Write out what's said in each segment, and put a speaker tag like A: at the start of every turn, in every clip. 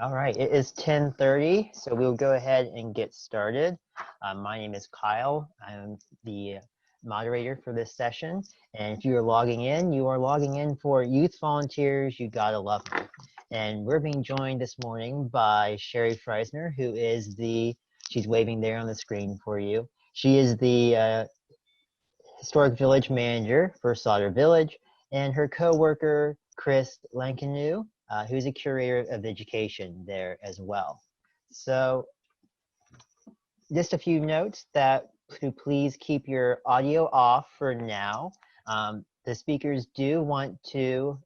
A: All right, it is 10:30, so we'll go ahead and get started. My name is Kyle. I'm the moderator for this session. And if you are logging in, you are logging in for Youth Volunteers, You Gotta Love Them. And we're being joined this morning by Sheri Friesner, who is she's waving there on the screen for you. She is the Historic Village Manager for Sauder Village, and her co-worker, Chris Lankenau, who's a curator of education there as well. So just a few notes that to please keep your audio off for now. The speakers do want to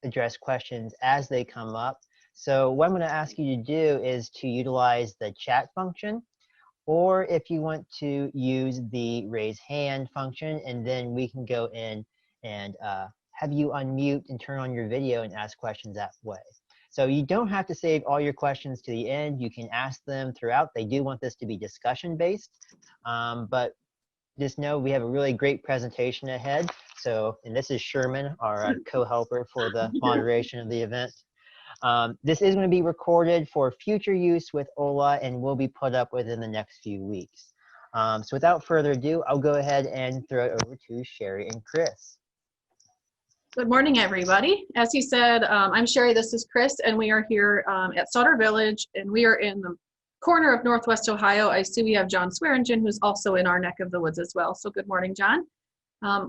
A: address questions as they come up. So what I'm going to ask you to do is to utilize the chat function, or if you want to use the raise hand function, and then we can go in and have you unmute and turn on your video and ask questions that way. So you don't have to save all your questions to the end. You can ask them throughout. They do want this to be discussion based, but just know we have a really great presentation ahead. So, and this is Sherman, our co-helper for the moderation of the event. This is going to be recorded for future use with OLA and will be put up within the next few weeks. So without further ado, I'll go ahead and throw it over to Sheri and Chris.
B: Good morning, everybody. As he said, I'm Sheri, this is Chris, and we are here at Sauder Village, and we are in the corner of Northwest Ohio. I see we have John Swearingen, who's also in our neck of the woods as well. So good morning, John.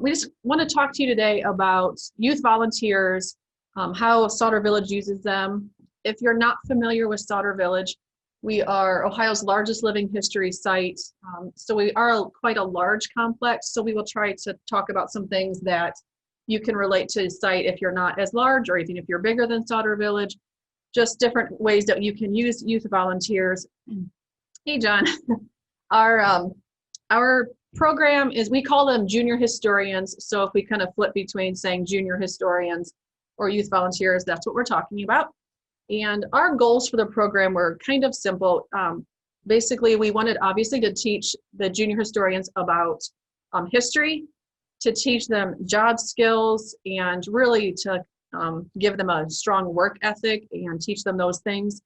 B: We just want to talk to you today about youth volunteers, how Sauder Village uses them. If you're not familiar with Sauder Village, we are Ohio's largest living history site. So we are quite a large complex, so we will try to talk about some things that you can relate to the site if you're not as large, or even if you're bigger than Sauder Village, just different ways that you can use youth volunteers. Hey, John. Our program is, we call them junior historians. So if we kind of flip between saying junior historians or youth volunteers, that's what we're talking about. And our goals for the program were kind of simple. Basically, we wanted obviously to teach the junior historians about history, to teach them job skills, and really to give them a strong work ethic and teach them those things,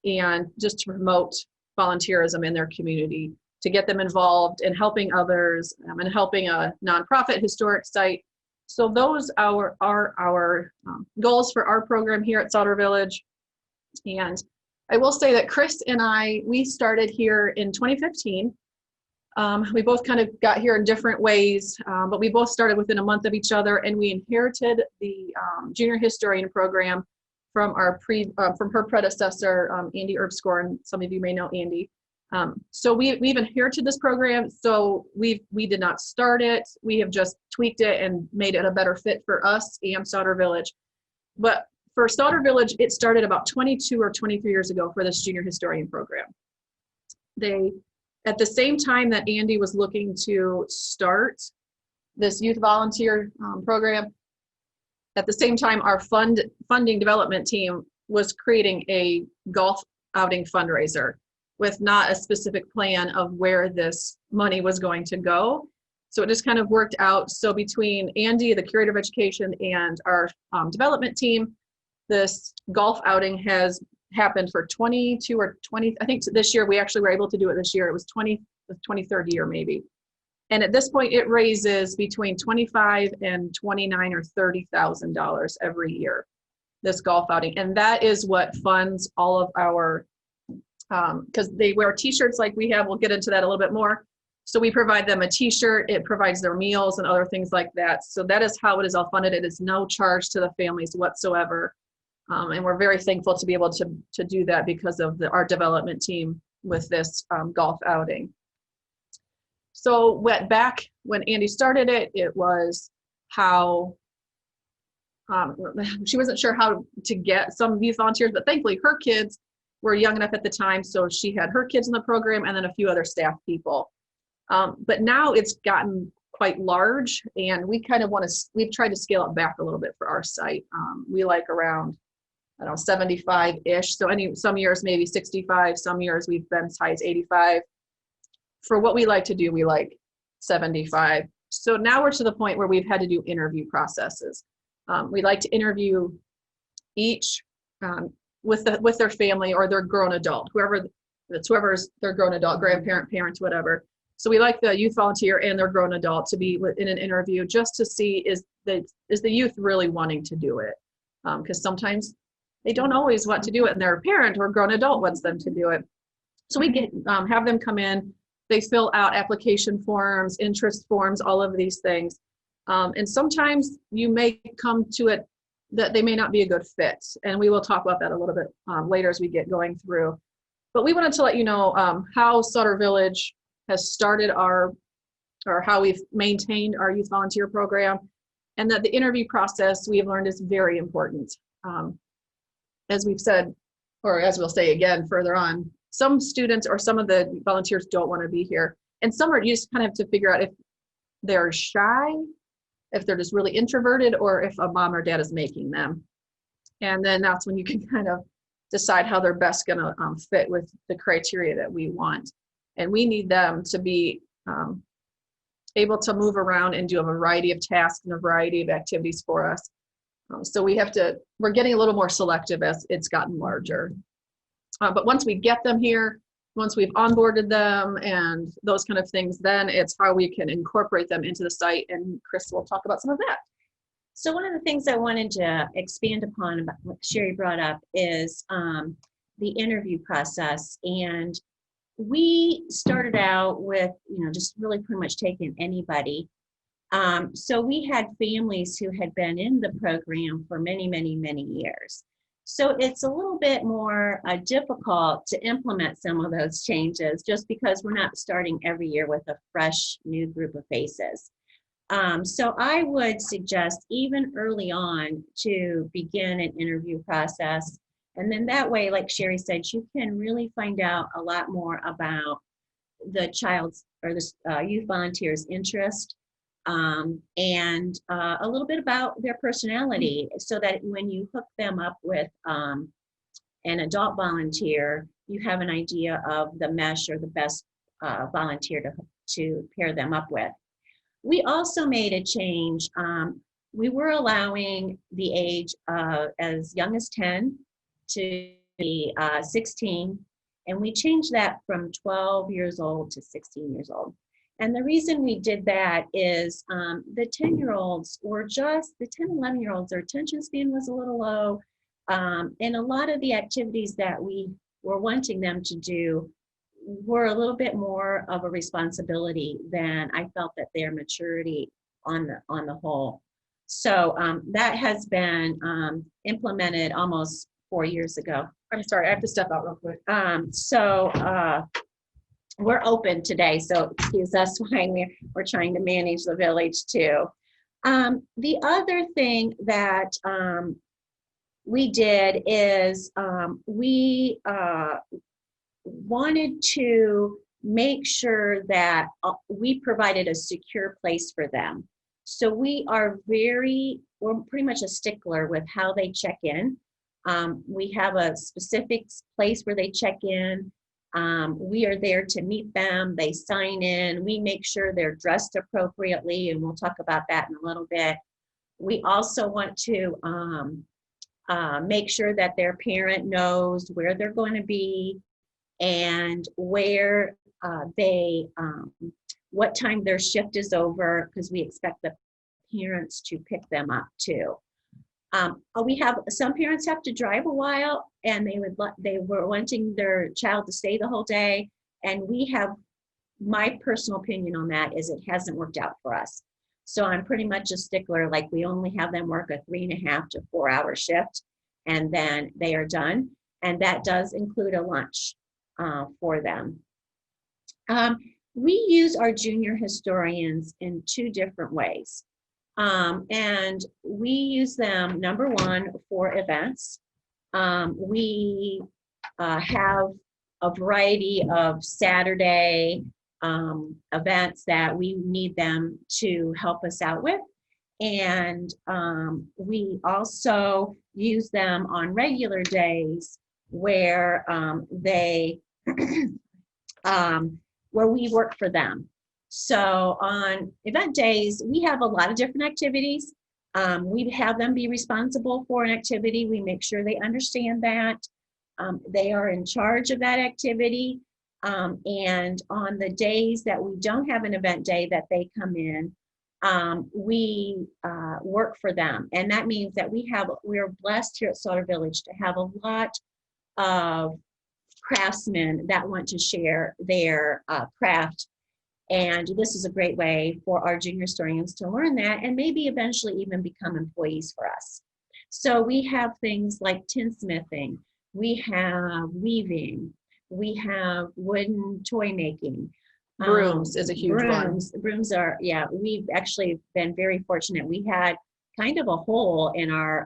B: and just to promote volunteerism in their community, to get them involved in helping others and helping a nonprofit historic site. So those are our goals for our program here at Sauder Village. And I will say that Chris and we started here in 2015. We both kind of got here in different ways, but we both started within a month of each other, and we inherited the junior historian program from from her predecessor, Andy Erbskorn. Some of you may know Andy. So we've inherited this program. So we did not start it. We have just tweaked it and made it a better fit for us and Sauder Village. But for Sauder Village, it started about 22 or 23 years ago for this junior historian program. At the same time that Andy was looking to start this youth volunteer program, at the same time our funding development team was creating a golf outing fundraiser with not a specific plan of where this money was going to go. So it just kind of worked out. So between Andy, the curator of education, and our development team, this golf outing has happened for 22 or 20, I think this year we actually were able to do it this year. It was the 23rd year maybe. And at this point it raises between $25,000 and $29,000 or $30,000 every year, this golf outing. And that is what funds all of our, because they wear t-shirts like we have, we'll get into that a little bit more. So we provide them a t-shirt, it provides their meals and other things like that. So that is how it is all funded. It is no charge to the families whatsoever. And we're very thankful to be able to do that because of our development team with this golf outing. So back when Andy started it, it was how she wasn't sure how to get some youth volunteers, but thankfully her kids were young enough at the time, so she had her kids in the program and then a few other staff people. But now it's gotten quite large, and we kind of we've tried to scale it back a little bit for our site. We like around, I don't know, 75-ish. So some years maybe 65, some years we've been as high as 85. For what we like to do, we like 75. So now we're to the point where we've had to do interview processes. We like to interview each with their family or their grown adult, whoever's their grown adult, grandparent, parents, whatever. So we like the youth volunteer and their grown adult to be in an interview just to see is the youth really wanting to do it, because sometimes they don't always want to do it and their parent or grown adult wants them to do it. So we have them come in, they fill out application forms, interest forms, all of these things. And sometimes you may come to it that they may not be a good fit. And we will talk about that a little bit later as we get going through. But we wanted to let you know how Sauder Village has started or how we've maintained our youth volunteer program, and that the interview process we have learned is very important. As we've said, or as we'll say again further on, some students or some of the volunteers don't want to be here. And some are just kind of to figure out if they're shy, if they're just really introverted, or if a mom or dad is making them. And then that's when you can kind of decide how they're best going to fit with the criteria that we want. And we need them to be able to move around and do a variety of tasks and a variety of activities for us. So we're getting a little more selective as it's gotten larger. But once we get them here, once we've onboarded them and those kind of things, then it's how we can incorporate them into the site. And Chris will talk about some of that.
C: So one of the things I wanted to expand upon about what Sheri brought up is the interview process. And we started out with, just really pretty much taking anybody. So we had families who had been in the program for many, many, many years. So it's a little bit more difficult to implement some of those changes just because we're not starting every year with a fresh new group of faces. So I would suggest even early on to begin an interview process. And then that way, like Sheri said, you can really find out a lot more about the child's or the youth volunteer's interest, and a little bit about their personality, so that when you hook them up with an adult volunteer, you have an idea of the mesh or the best volunteer to pair them up with. We also made a change. We were allowing the age as young as 10 to be 16, and we changed that from 12 years old to 16 years old. And the reason we did that is the 10-year-olds were just, the 10, 11-year-olds, their attention span was a little low. And a lot of the activities that we were wanting them to do were a little bit more of a responsibility than I felt that their maturity on the whole. So that has been implemented almost 4 years ago.
B: I'm sorry, I have to step out real quick.
C: We're open today, so excuse us while we're trying to manage the village too. The other thing that we did is we wanted to make sure that we provided a secure place for them. So we're pretty much a stickler with how they check in. We have a specific place where they check in. We are there to meet them. They sign in. We make sure they're dressed appropriately, and we'll talk about that in a little bit. We also want to make sure that their parent knows where they're going to be and where what time their shift is over, because we expect the parents to pick them up too. We have some parents have to drive a while, and they were wanting their child to stay the whole day. And my personal opinion on that is it hasn't worked out for us. So I'm pretty much a stickler, like we only have them work a 3.5 to 4 hour shift, and then they are done. And that does include a lunch for them. We use our junior historians in 2 different ways. And we use them, number one, for events. We have a variety of Saturday events that we need them to help us out with. And we also use them on regular days where where we work for them. So on event days, we have a lot of different activities. We have them be responsible for an activity. We make sure they understand that. They are in charge of that activity. And on the days that we don't have an event day that they come in, we work for them. And that means that we're blessed here at Sauder Village to have a lot of craftsmen that want to share their craft. And this is a great way for our junior historians to learn that and maybe eventually even become employees for us. So we have things like tinsmithing, we have weaving, we have wooden toy making.
B: Brooms is a huge one.
C: Brooms are, yeah, we've actually been very fortunate. We had kind of a hole in our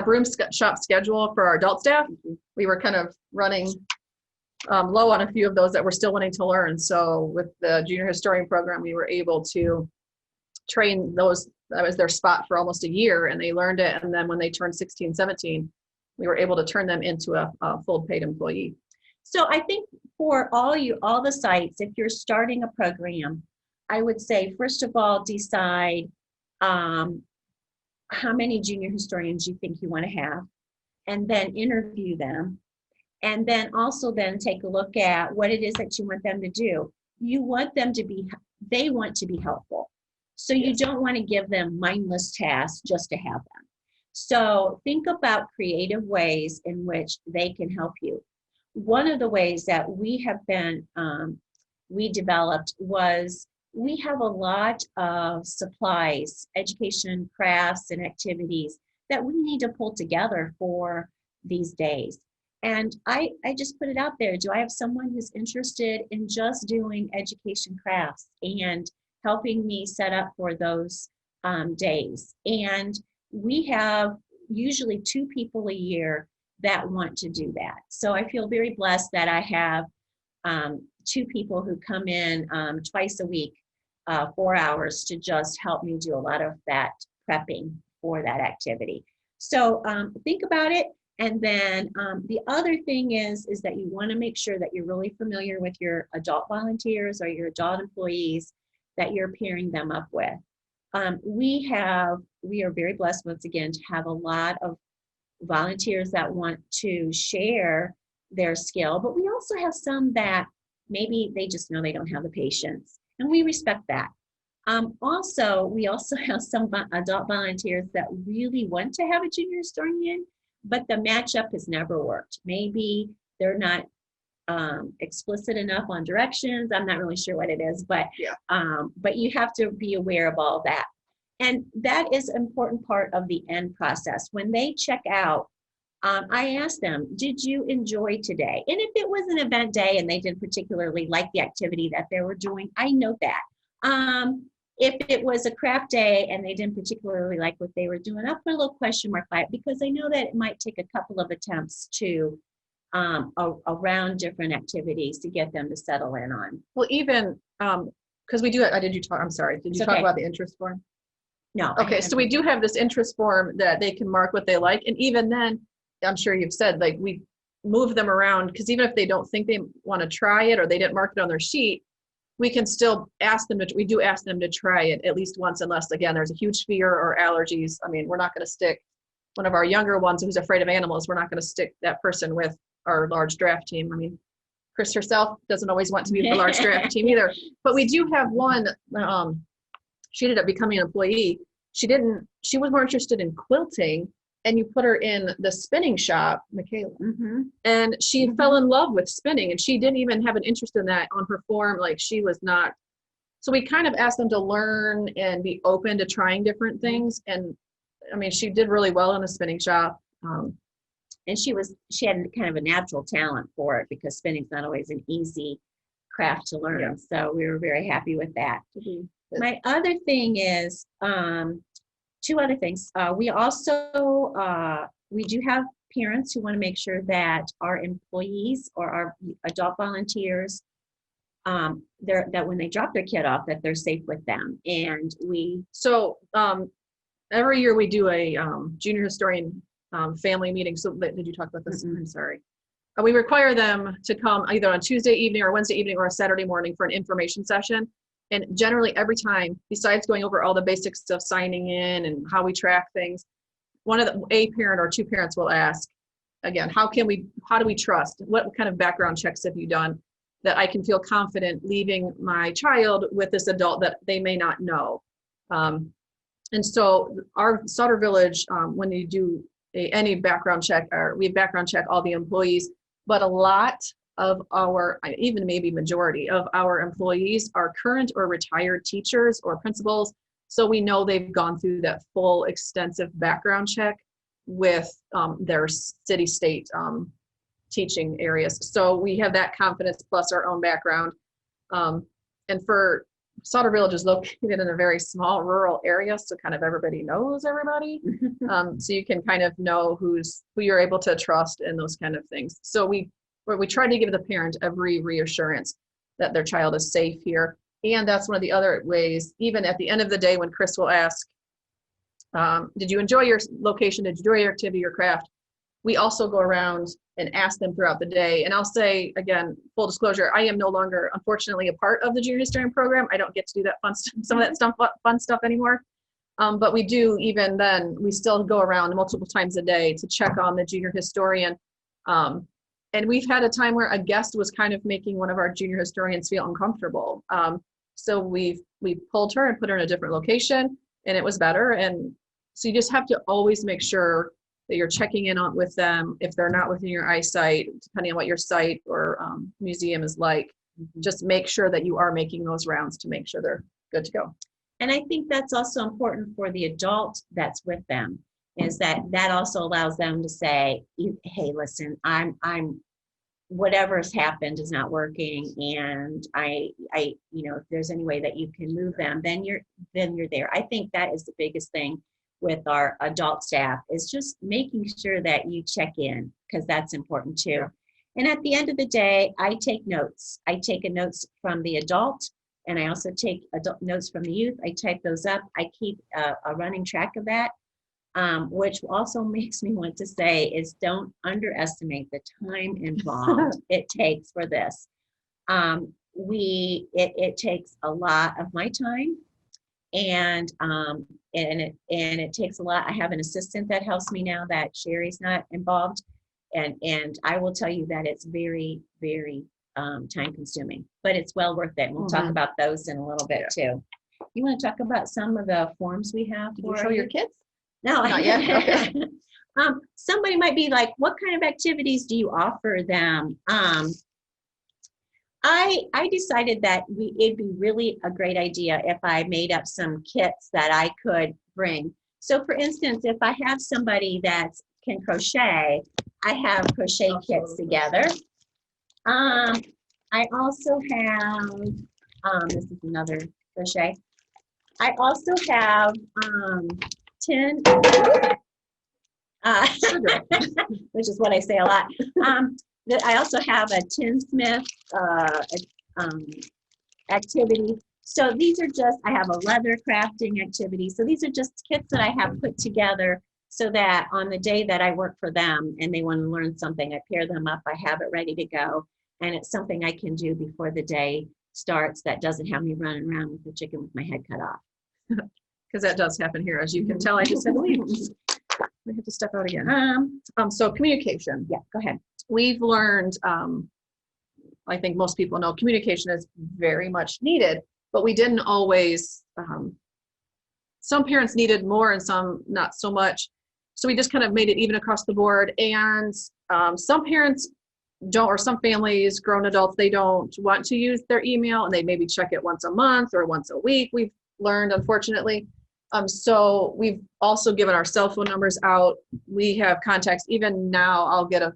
B: broom shop schedule for our adult staff. We were kind of running low on a few of those that were still wanting to learn. So with the junior historian program, we were able to train those. That was their spot for almost a year, and they learned it. And then when they turned 16, 17, we were able to turn them into a full paid employee.
C: So I think for all the sites, if you're starting a program, I would say, first of all, decide how many junior historians you think you want to have, and then interview them. And then also then take a look at what it is that you want them to do. You want them to they want to be helpful. So you don't want to give them mindless tasks just to have them. So think about creative ways in which they can help you. One of the ways that we developed was we have a lot of supplies, education, crafts, and activities that we need to pull together for these days. And I just put it out there. Do I have someone who's interested in just doing education crafts and helping me set up for those days? And we have usually 2 people a year that want to do that. So I feel very blessed that I have 2 people who come in twice a week, 4 hours, to just help me do a lot of that prepping for that activity. So think about it. And then the other thing is that you want to make sure that you're really familiar with your adult volunteers or your adult employees that you're pairing them up with. We are very blessed, once again, to have a lot of volunteers that want to share their skill, but we also have some that maybe they just know they don't have the patience, and we respect that. We also have some adult volunteers that really want to have a junior historian, but the matchup has never worked. Maybe they're not explicit enough on directions. I'm not really sure what it is, but you have to be aware of all that. And that is an important part of the end process. When they check out, I ask them, did you enjoy today? And if it was an event day and they didn't particularly like the activity that they were doing, I note that. If it was a craft day and they didn't particularly like what they were doing, I'll put a little question mark by it, because I know that it might take a couple of attempts to around different activities to get them to settle in on.
B: Well, even because we do, I'm sorry, did you talk about the interest form?
C: No.
B: Okay, so we do have this interest form that they can mark what they like. And even then, I'm sure you've said, like, we move them around, because even if they don't think they want to try it or they didn't mark it on their sheet, we can still ask them to try it at least once, unless, again, there's a huge fear or allergies. I mean, we're not going to stick one of our younger ones who's afraid of animals. We're not going to stick that person with our large draft team. I mean, Chris herself doesn't always want to be with the large draft team either. But we do have one, she ended up becoming an employee. She was more interested in quilting, and you put her in the spinning shop, Michaela, and she fell in love with spinning, and she didn't even have an interest in that on her form. Like, she was not. So we kind of asked them to learn and be open to trying different things. And I mean, she did really well in the spinning shop.
C: And she had kind of a natural talent for it, because spinning's not always an easy craft to learn. Yeah. So we were very happy with that. My other thing is, 2 other things. We also, we do have parents who want to make sure that our employees or our adult volunteers, that when they drop their kid off, that they're safe with them. And
B: every year we do a junior historian family meeting. So did you talk about this? I'm sorry. We require them to come either on Tuesday evening or Wednesday evening or a Saturday morning for an information session. And generally every time, besides going over all the basics of signing in and how we track things, a parent or two parents will ask, again, how do we trust? What kind of background checks have you done that I can feel confident leaving my child with this adult that they may not know? And so our Sauder Village, when you do any background check, or we background check all the employees, but a lot of our, even maybe majority of our employees are current or retired teachers or principals. So we know they've gone through that full extensive background check with their city state teaching areas. So we have that confidence plus our own background. And for Sauder Village is located in a very small rural area, so kind of everybody knows everybody. So you can kind of know who you're able to trust and those kind of things. So we try to give the parent every reassurance that their child is safe here. And that's one of the other ways, even at the end of the day when Chris will ask, did you enjoy your location? Did you enjoy your activity, your craft? We also go around and ask them throughout the day. And I'll say, again, full disclosure, I am no longer, unfortunately, a part of the junior historian program. I don't get to do that some of that stuff, fun stuff anymore. But we do, even then, we still go around multiple times a day to check on the junior historian. And we've had a time where a guest was kind of making one of our junior historians feel uncomfortable. So we pulled her and put her in a different location, and it was better. And so you just have to always make sure that you're checking in on with them if they're not within your eyesight, depending on what your site or museum is like. Just make sure that you are making those rounds to make sure they're good to go.
C: And I think that's also important for the adult that's with them, is that also allows them to say, hey, listen, I'm whatever has happened is not working, and I if there's any way that you can move them, then you're there. I think that is the biggest thing with our adult staff, is just making sure that you check in, because that's important too. Yeah. And at the end of the day, I take notes. I take notes from the adult, and I also take adult notes from the youth. I type those up. I keep a running track of that, which also makes me want to say is don't underestimate the time involved it takes for this. It takes a lot of my time, and it takes a lot. I have an assistant that helps me now that Sheri's not involved, and I will tell you that it's very, very time consuming, but it's well worth it. And we'll talk about those in a little bit too. You want to talk about some of the forms we have?
B: Did you show your kids?
C: No,
B: not yet. Okay.
C: Somebody might be like, what kind of activities do you offer them? I decided that it'd be really a great idea if I made up some kits that I could bring. So for instance, if I have somebody that can crochet, I have crochet kits together. I also have, this is another crochet. I also have tin, which is what I say a lot. I also have a tinsmith activity. So these are just, I have a leather crafting activity. So these are just kits that I have put together so that on the day that I work for them and they want to learn something, I pair them up, I have it ready to go. And it's something I can do before the day starts that doesn't have me running around with the chicken with my head cut off.
B: Because that does happen here. As you can tell, I just had to leave. We have to step out again. So communication.
C: Yeah, go ahead.
B: We've learned, I think most people know, communication is very much needed, but we didn't always, some parents needed more and some not so much. So we just kind of made it even across the board. And some parents don't, or some families, grown adults, they don't want to use their email, and they maybe check it once a month or once a week, we've learned, unfortunately. So we've also given our cell phone numbers out. We have contacts. Even now, I'll get a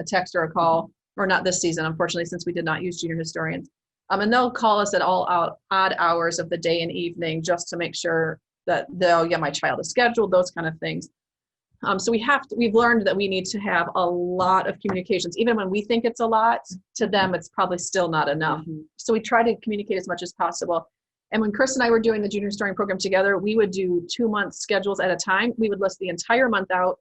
B: text or a call, or not this season, unfortunately, since we did not use junior historians. And they'll call us at all odd hours of the day and evening just to make sure that my child is scheduled, those kind of things. So we've learned that we need to have a lot of communications. Even when we think it's a lot, to them, it's probably still not enough. Mm-hmm. So we try to communicate as much as possible. And when Chris and I were doing the junior historian program together, we would do 2-month schedules at a time. We would list the entire month out,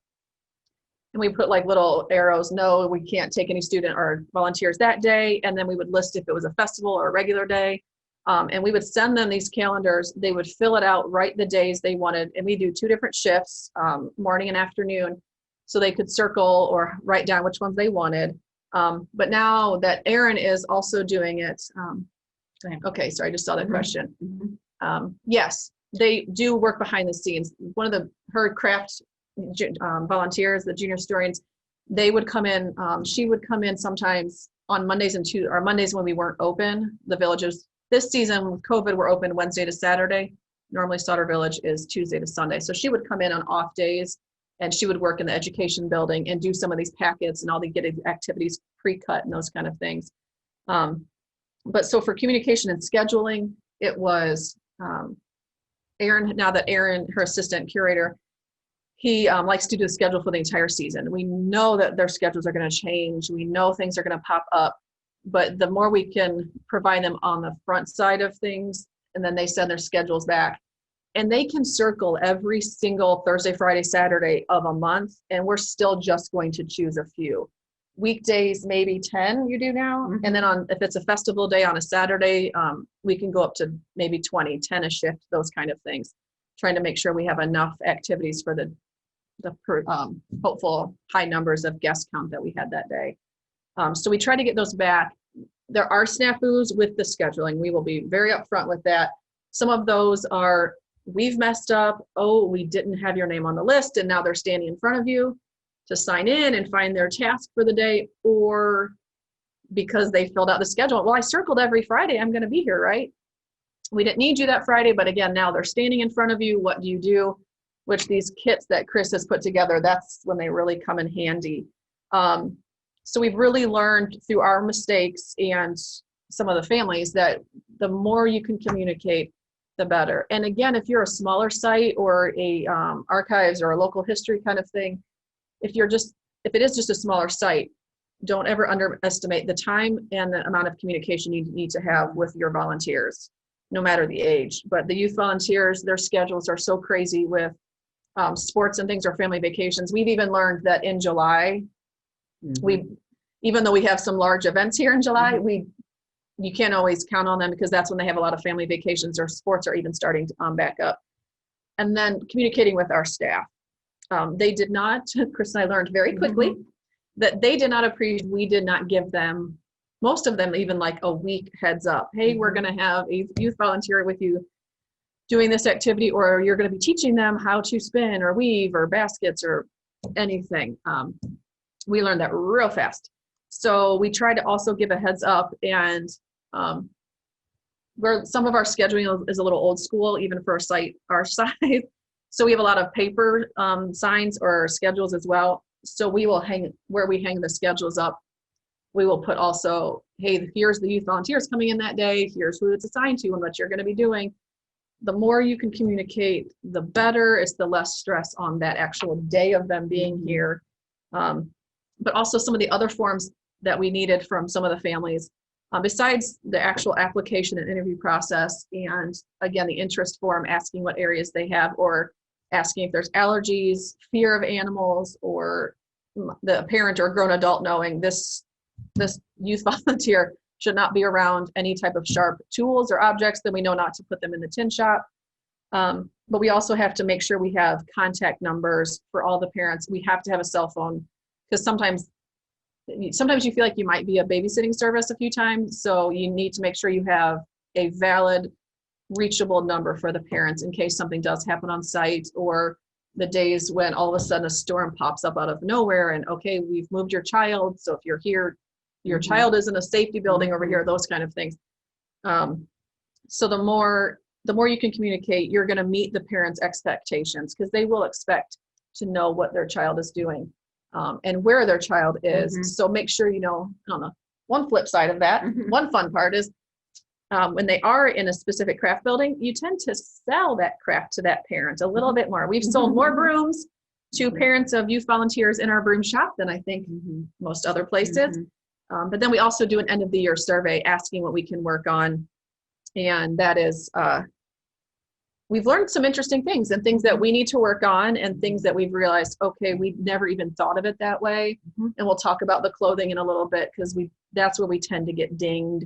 B: and we put like little arrows, no, we can't take any student or volunteers that day. And then we would list if it was a festival or a regular day. And we would send them these calendars. They would fill it out, write the days they wanted. And we do 2 different shifts, morning and afternoon, so they could circle or write down which ones they wanted. But now that Erin is also doing it, okay, sorry, I just saw that question. Yes, they do work behind the scenes. One of her craft volunteers, the junior historians, they would come in. She would come in sometimes on Mondays or Mondays when we weren't open. The villages this season with COVID were open Wednesday to Saturday. Normally Sauder Village is Tuesday to Sunday. So she would come in on off days, and she would work in the education building and do some of these packets and all the activities pre-cut and those kind of things. But so for communication and scheduling, it was Erin. Now that Erin, her assistant curator, he likes to do the schedule for the entire season. We know that their schedules are going to change. We know things are going to pop up, but the more we can provide them on the front side of things, and then they send their schedules back, and they can circle every single Thursday, Friday, Saturday of a month, and we're still just going to choose a few. Weekdays, maybe 10 you do now. And then if it's a festival day on a Saturday, we can go up to maybe 20, 10 a shift, those kind of things, trying to make sure we have enough activities for the hopeful high numbers of guest count that we had that day. So we try to get those back. There are snafus with the scheduling. We will be very upfront with that. Some of those are, we've messed up. Oh, we didn't have your name on the list, and now they're standing in front of you to sign in and find their task for the day, or because they filled out the schedule. Well, I circled every Friday, I'm going to be here, right? We didn't need you that Friday, but again, now they're standing in front of you. What do you do? Which these kits that Chris has put together, that's when they really come in handy. So we've really learned through our mistakes and some of the families that the more you can communicate, the better. And again, if you're a smaller site or a archives or a local history kind of thing, if it is just a smaller site, don't ever underestimate the time and the amount of communication you need to have with your volunteers, no matter the age. But the youth volunteers, their schedules are so crazy with sports and things, or family vacations. We've even learned that in July, even though we have some large events here in July, you can't always count on them, because that's when they have a lot of family vacations or sports are even starting to back up. And then communicating with our staff. They did not, Chris and I learned very quickly that they did not appreciate, we did not give them, most of them even like a week heads up. Hey, we're going to have a youth volunteer with you doing this activity, or you're going to be teaching them how to spin or weave or baskets or anything. We learned that real fast. So we try to also give a heads up, and where some of our scheduling is a little old school, even for a site our size. So we have a lot of paper signs or schedules as well. So we will hang, where we hang the schedules up, we will put also, hey, here's the youth volunteers coming in that day, here's who it's assigned to and what you're going to be doing. The more you can communicate, the better. It's the less stress on that actual day of them being here. But also some of the other forms that we needed from some of the families, besides the actual application and interview process, and again, the interest form, asking what areas they have, or asking if there's allergies, fear of animals, or the parent or grown adult knowing this youth volunteer should not be around any type of sharp tools or objects, then we know not to put them in the tin shop. But we also have to make sure we have contact numbers for all the parents. We have to have a cell phone, because sometimes you feel like you might be a babysitting service a few times. So you need to make sure you have a valid, reachable number for the parents in case something does happen on site, or the days when all of a sudden a storm pops up out of nowhere and, okay, we've moved your child. So if you're here, your child is in a safety building over here, those kind of things. So the more you can communicate, you're going to meet the parents' expectations, because they will expect to know what their child is doing and where their child is. So make sure, on the one flip side of that, one fun part is when they are in a specific craft building, you tend to sell that craft to that parent a little bit more. We've sold more brooms to parents of youth volunteers in our broom shop than I think most other places. But then we also do an end of the year survey asking what we can work on. And that is, we've learned some interesting things, and things that we need to work on, and things that we've realized, okay, we never even thought of it that way. And we'll talk about the clothing in a little bit, because that's where we tend to get dinged.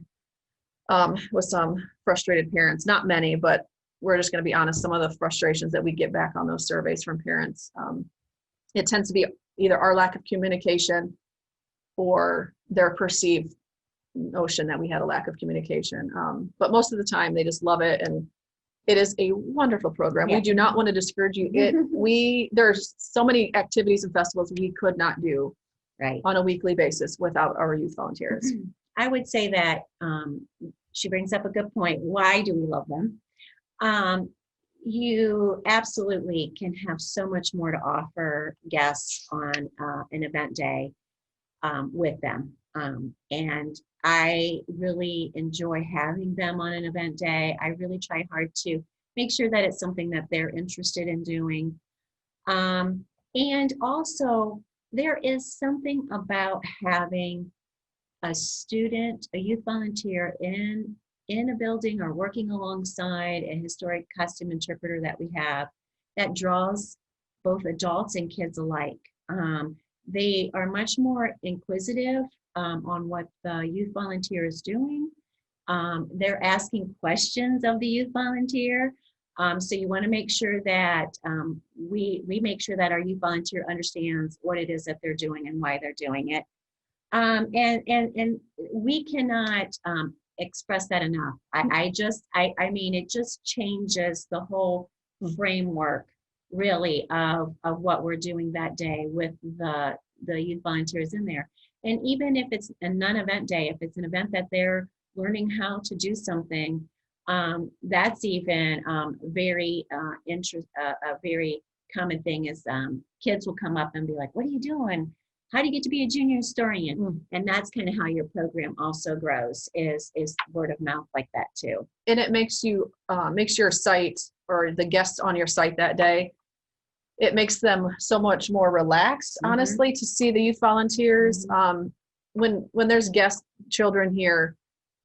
B: with some frustrated parents, not many, but we're just going to be honest, some of the frustrations that we get back on those surveys from parents. It tends to be either our lack of communication or their perceived notion that we had a lack of communication. But most of the time they just love it, and it is a wonderful program.
C: Yeah.
B: We do not want to discourage you. There's so many activities and festivals we could not do
C: Right.
B: on a weekly basis without our youth volunteers.
C: I would say that she brings up a good point. Why do we love them? You absolutely can have so much more to offer guests on an event day with them. And I really enjoy having them on an event day. I really try hard to make sure that it's something that they're interested in doing. And also, there is something about having a student, a youth volunteer in a building or working alongside a historic costume interpreter that we have that draws both adults and kids alike. They are much more inquisitive on what the youth volunteer is doing. They're asking questions of the youth volunteer. So you want to make sure that we make sure that our youth volunteer understands what it is that they're doing and why they're doing it. And we cannot express that enough. I mean, it just changes the whole framework really of what we're doing that day with the youth volunteers in there. And even if it's a non-event day, if it's an event that they're learning how to do something, that's even very a very common thing is kids will come up and be like, "What are you doing? How do you get to be a junior historian?" And that's kind of how your program also grows, is word of mouth like that too.
B: And it makes you makes your site or the guests on your site that day, it makes them so much more relaxed, honestly, to see the youth volunteers. When there's guest children here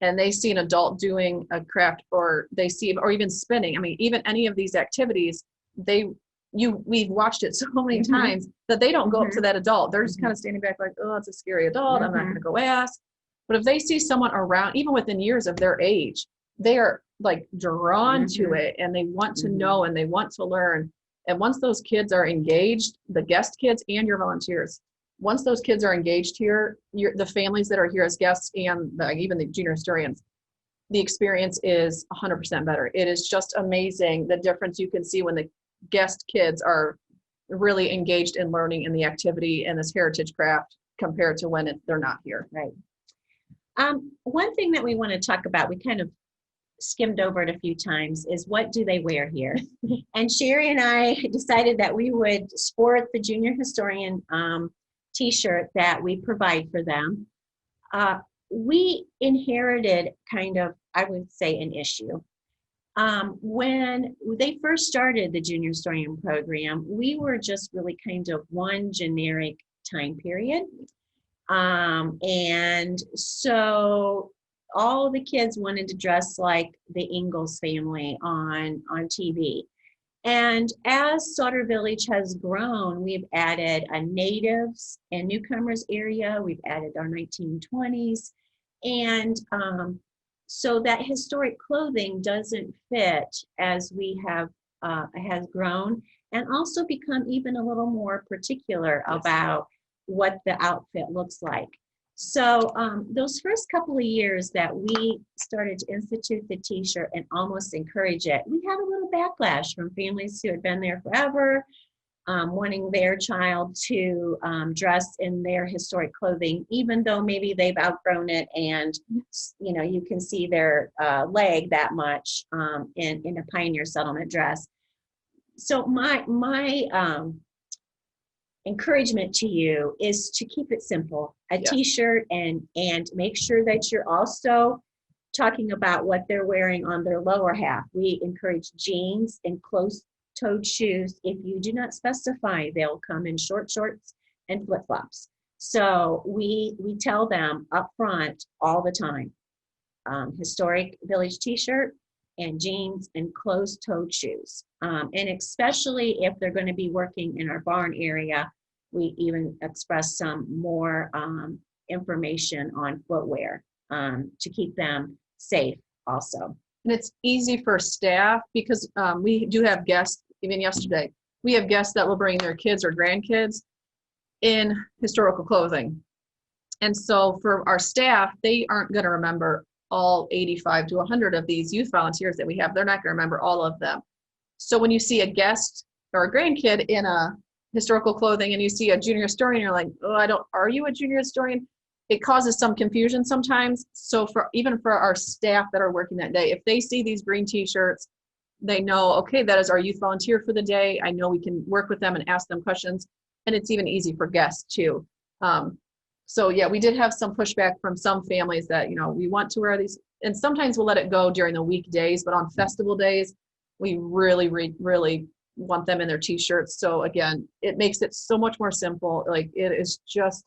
B: and they see an adult doing a craft, or they see, or even spinning, I mean, even any of these activities, we've watched it so many times that they don't go up to that adult. They're just kind of standing back like, "Oh, it's a scary adult. I'm not going to go ask." But if they see someone around, even within years of their age, they are like drawn to it, and they want to know and they want to learn. And once those kids are engaged, the guest kids and your volunteers, once those kids are engaged here, the families that are here as guests and even the junior historians, the experience is 100% better. It is just amazing the difference you can see when the guest kids are really engaged in learning in the activity and this heritage craft compared to when they're not here.
C: Right. One thing that we want to talk about, we kind of skimmed over it a few times, is what do they wear here? And Sheri and I decided that we would sport the junior historian t-shirt that we provide for them. We inherited kind of, I would say, an issue. When they first started the junior historian program, we were just really kind of one generic time period. And so all the kids wanted to dress like the Ingalls family on TV. And as Sauder Village has grown, we've added a natives and newcomers area. We've added our 1920s. And so that historic clothing doesn't fit as we have has grown, and also become even a little more particular about what the outfit looks like. So those first couple of years that we started to institute the t-shirt and almost encourage it, we had a little backlash from families who had been there forever, wanting their child to dress in their historic clothing, even though maybe they've outgrown it and you can see their leg that much in a pioneer settlement dress. So my encouragement to you is to keep it simple, a t-shirt, and make sure that you're also talking about what they're wearing on their lower half. We encourage jeans and closed-toed shoes. If you do not specify, they'll come in short shorts and flip-flops. So we tell them up front all the time, historic village t-shirt and jeans and closed-toed shoes. And especially if they're going to be working in our barn area, we even express some more information on footwear to keep them safe also.
B: And it's easy for staff because we do have guests, even yesterday, we have guests that will bring their kids or grandkids in historical clothing. And so for our staff, they aren't going to remember all 85 to 100 of these youth volunteers that we have. They're not going to remember all of them. So when you see a guest or a grandkid in a historical clothing and you see a junior historian, you're like, oh, are you a junior historian? It causes some confusion sometimes. So even for our staff that are working that day, if they see these green t-shirts, they know, okay, that is our youth volunteer for the day. I know we can work with them and ask them questions. And it's even easy for guests too. So yeah, we did have some pushback from some families that, we want to wear these, and sometimes we'll let it go during the weekdays, but on festival days, we really, really want them in their t-shirts. So again, it makes it so much more simple. Like it is just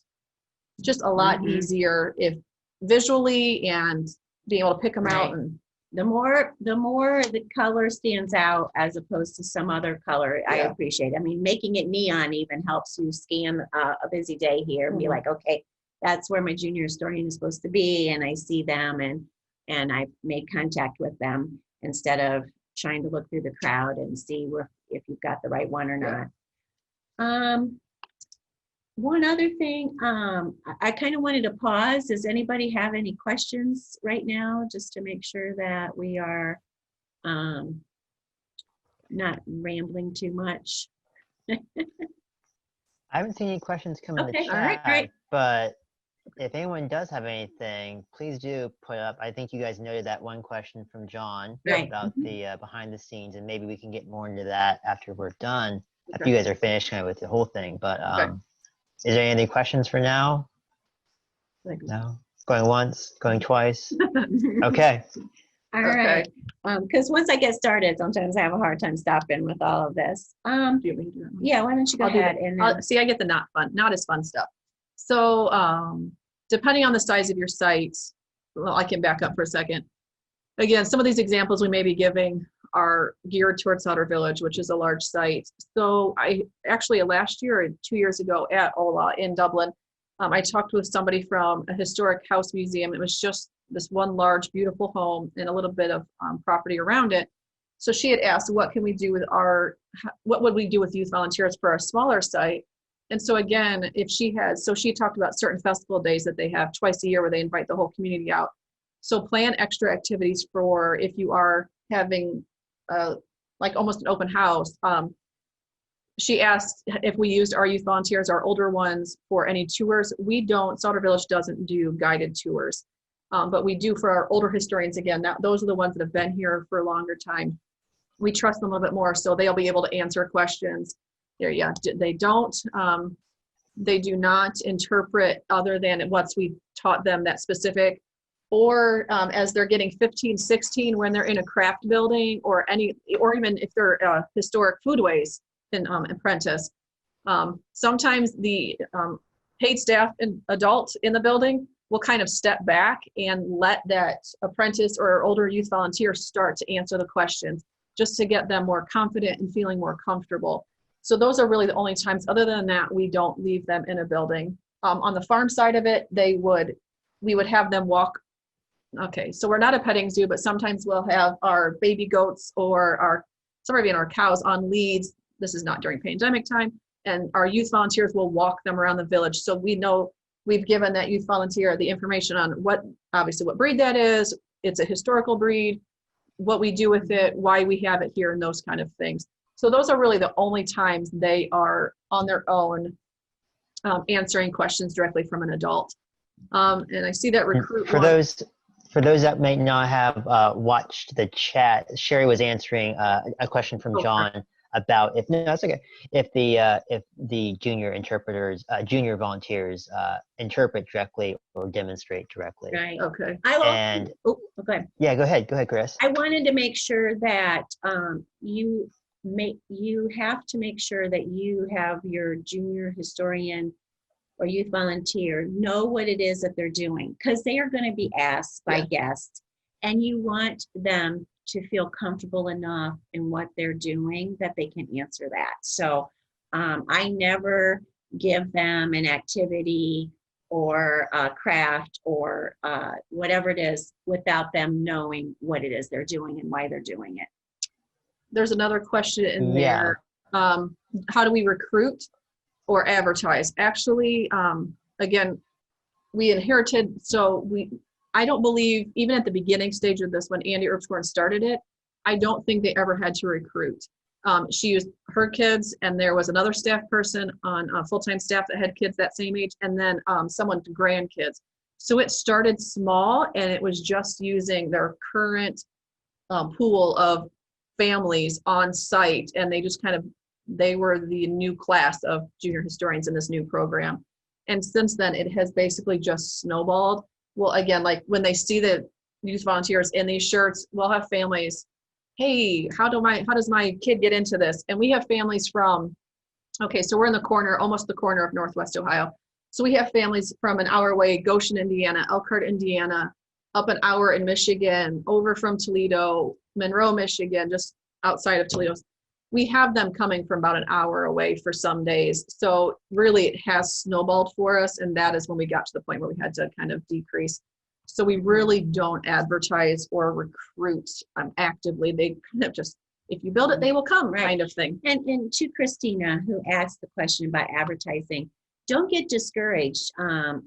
B: a lot easier if visually and being able to pick them out. And
C: the more the color stands out as opposed to some other color, I appreciate. I mean, making it neon even helps you scan a busy day here and be like, okay, that's where my junior historian is supposed to be, and I see them and I made contact with them instead of trying to look through the crowd and see if you've got the right one or not. One other thing, I kind of wanted to pause. Does anybody have any questions right now, just to make sure that we are not rambling too much?
A: I haven't seen any questions come in the chat,
C: all right, great.
A: But if anyone does have anything, please do put up. I think you guys noted that one question from John about the behind the scenes, and maybe we can get more into that after we're done, after you guys are finished kind of with the whole thing. But is there any questions for now? No? Going once, going twice? Okay.
C: All right. Because once I get started, sometimes I have a hard time stopping with all of this. Yeah, why don't you go ahead and
B: see, I get the not as fun stuff. So depending on the size of your site, well, I can back up for a second. Again, some of these examples we may be giving are geared towards Sauder Village, which is a large site. So I actually last year, 2 years ago at Ola in Dublin, I talked with somebody from a historic house museum. It was just this one large, beautiful home and a little bit of property around it. So she had asked, what can we do with what would we do with youth volunteers for our smaller site? And so again, she talked about certain festival days that they have twice a year where they invite the whole community out. So plan extra activities for if you are having like almost an open house. She asked if we used our youth volunteers, our older ones, for any tours. We don't, Sauder Village doesn't do guided tours, but we do for our older historians. Again, those are the ones that have been here for a longer time. We trust them a little bit more, so they'll be able to answer questions. They do not interpret other than what we taught them that specific, or as they're getting 15, 16, when they're in a craft building or even if they're historic foodways and apprentice. Sometimes the paid staff and adults in the building will kind of step back and let that apprentice or older youth volunteer start to answer the questions, just to get them more confident and feeling more comfortable. So those are really the only times. Other than that, we don't leave them in a building. On the farm side of it, we would have them walk. Okay, so we're not a petting zoo, but sometimes we'll have our baby goats or even our cows on leads. This is not during pandemic time. And our youth volunteers will walk them around the village. So we know we've given that youth volunteer the information on what breed that is. It's a historical breed, what we do with it, why we have it here, and those kind of things. So those are really the only times they are on their own answering questions directly from an adult. And I see that recruit
A: For those that may not have watched the chat, Sheri was answering a question from John about if the junior volunteers interpret directly or demonstrate directly.
C: Right.
B: Okay.
C: Okay.
A: Yeah, go ahead, Chris.
C: I wanted to make sure that you have to make sure that you have your junior historian or youth volunteer know what it is that they're doing, because they are going to be asked by guests, and you want them to feel comfortable enough in what they're doing that they can answer that. So I never give them an activity or craft or whatever it is without them knowing what it is they're doing and why they're doing it.
B: There's another question in
A: Yeah.
B: there. How do we recruit or advertise? Actually, again, we inherited, I don't believe, even at the beginning stage of this, when Andy Erbscorn started it, I don't think they ever had to recruit. She used her kids, and there was another staff person on full-time staff that had kids that same age, and then someone's grandkids. So it started small, and it was just using their current pool of families on site, and they were the new class of junior historians in this new program. And since then, it has basically just snowballed. Well, again, like when they see the youth volunteers in these shirts, we'll have families, hey, how does my kid get into this? And we have families from, okay, so we're in the corner, almost the corner of Northwest Ohio. So we have families from an hour away, Goshen, Indiana, Elkhart, Indiana, up an hour in Michigan, over from Toledo, Monroe, Michigan, just outside of Toledo. We have them coming from about an hour away for some days. So really it has snowballed for us. And that is when we got to the point where we had to kind of decrease. So we really don't advertise or recruit actively. They kind of just, if you build it, they will come,
C: Right.
B: kind of thing.
C: And to Christina, who asked the question about advertising, don't get discouraged